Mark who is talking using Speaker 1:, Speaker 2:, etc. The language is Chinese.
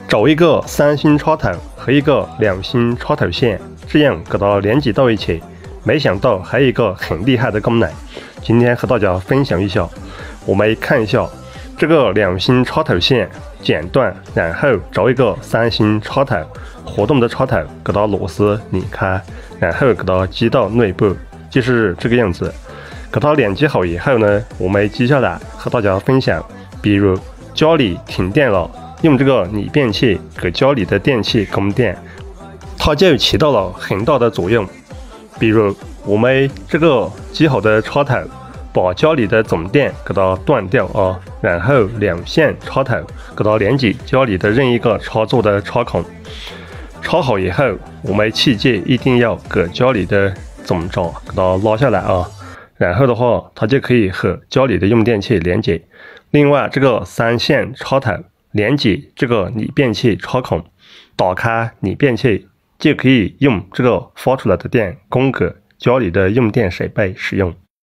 Speaker 1: 找一个3星插头和一个2星插头线，这样给它连接到一起。没想到还有一个很厉害的功能，今天和大家分享一下。我们看一下这个2星插头线剪断，然后找一个3星插头，活动的插头给它螺丝拧开，然后给它接到内部，就是这个样子。给它连接好以后呢，我们接下来和大家分享，比如家里停电了，用这个逆变器给家里的电器供电，它就起到了很大的作用。比如我们这个接好的插头，把家里的总电给它断掉啊，然后2线插头给它连接家里的任意一个插座的插孔。插好以后，我们器件一定要给家里的总闸给它拉下来啊，然后的话，它就可以和家里的用电器连接。另外，这个3线插头连接这个逆变器插孔，打开逆变器就可以用这个发出来的电供给家里的用电设备使用。